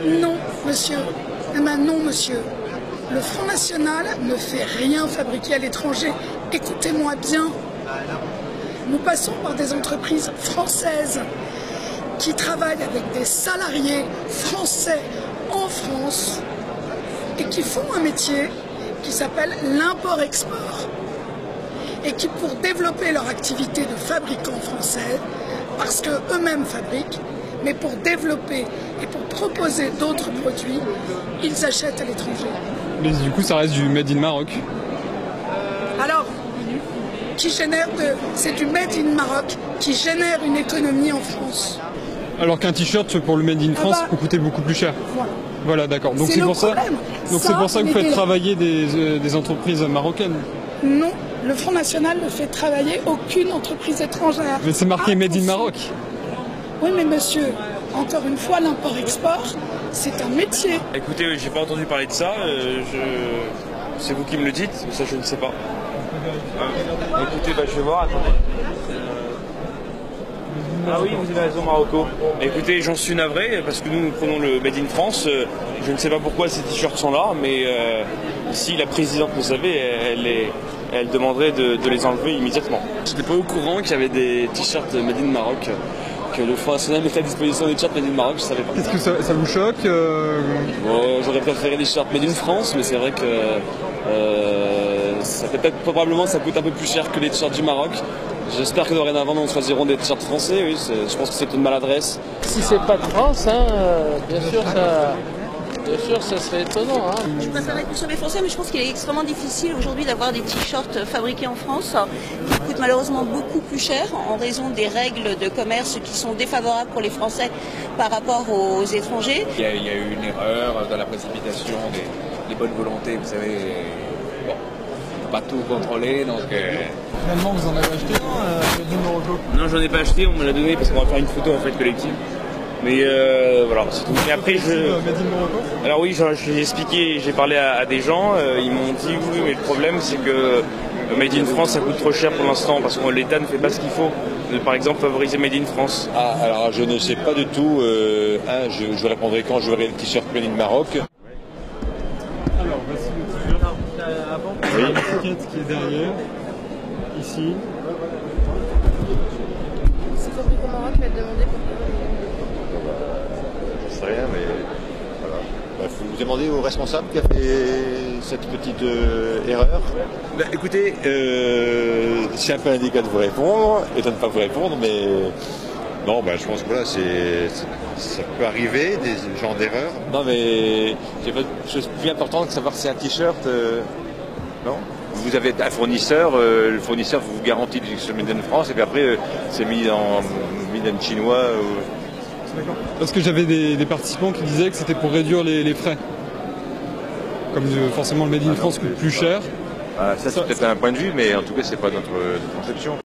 Non, monsieur. Eh ben non, monsieur. Le Front National ne fait rien fabriquer à l'étranger. Écoutez-moi bien. Nous passons par des entreprises françaises qui travaillent avec des salariés français en France et qui font un métier qui s'appelle l'import-export et qui, pour développer leur activité de fabricants français, parce qu'eux-mêmes fabriquent, mais pour développer et pour proposer d'autres produits, ils achètent à l'étranger. Mais du coup, ça reste du Made in Maroc. Alors, c'est du Made in Maroc qui génère une économie en France. Alors qu'un t-shirt pour le Made in France peut coûter beaucoup plus cher. Voilà, d'accord. Donc c'est pour ça. Donc c'est pour ça que vous faites travailler des entreprises marocaines. Non, le Front National ne fait travailler aucune entreprise étrangère. Mais c'est marqué Made in Maroc. Oui, mais monsieur, encore une fois, l'import-export, c'est un métier. Écoutez, j'ai pas entendu parler de ça. C'est vous qui me le dites, ça je ne sais pas. Écoutez, je vais voir, attendez. Ah oui, vous avez raison, Marocco. Écoutez, j'en suis navré, parce que nous prenons le Made in France. Je ne sais pas pourquoi ces t-shirts sont là, mais si la présidente le savait, elle demanderait de les enlever immédiatement. Je n'étais pas au courant qu'il y avait des t-shirts Made in Maroc, que le Front National mettait à disposition des t-shirts Made in Maroc, je ne savais pas. Est-ce que ça vous choque J'aurais préféré des t-shirts Made in France, mais c'est vrai que ça fait probablement ça coûte un peu plus cher que les t-shirts du Maroc. J'espère que dorénavant nous choisirons des t-shirts français, oui, je pense que c'est une maladresse. Si c'est pas de France, bien sûr ça serait étonnant. Je préférerais consommer français, mais je pense qu'il est extrêmement difficile aujourd'hui d'avoir des t-shirts fabriqués en France qui coûtent malheureusement beaucoup plus cher en raison des règles de commerce qui sont défavorables pour les Français par rapport aux étrangers. Il y a eu une erreur dans la précipitation des bonnes volontés, vous savez. Bon, on peut pas tout contrôler, donc... Finalement, vous en avez acheté un, Morocco? Non, j'en ai pas acheté, on me l'a donné parce qu'on va faire une photo en fait collective. Mais voilà, c'est tout. Mais après, alors oui, j'ai expliqué, j'ai parlé à des gens, ils m'ont dit oui, mais le problème c'est que Made in France ça coûte trop cher pour l'instant parce que l'État ne fait pas ce qu'il faut. Par exemple, favoriser Made in France. Ah, alors je ne sais pas du tout. Je répondrai quand je verrai le t-shirt Made in Maroc. Alors, voici le t-shirt. Oui. L'étiquette qui est derrière, ici. C'est fabriqué au Maroc, mais demandé pourquoi. Je sais rien, mais voilà. Il faut vous demander au responsable qui a fait cette petite erreur. Écoutez, c'est un peu indélicat de vous répondre et de ne pas vous répondre, mais non, je pense que voilà, ça peut arriver, des genres d'erreurs. Non, mais c'est pas une chose plus importante que savoir si c'est un t-shirt. Non. Vous avez un fournisseur, le fournisseur vous garantit que c'est Made in France, et puis après c'est mis en chinois. D'accord. Parce que j'avais des participants qui disaient que c'était pour réduire les frais. Comme forcément le Made in France coûte plus cher. Ça c'est peut-être un point de vue, mais en tout cas c'est pas notre conception.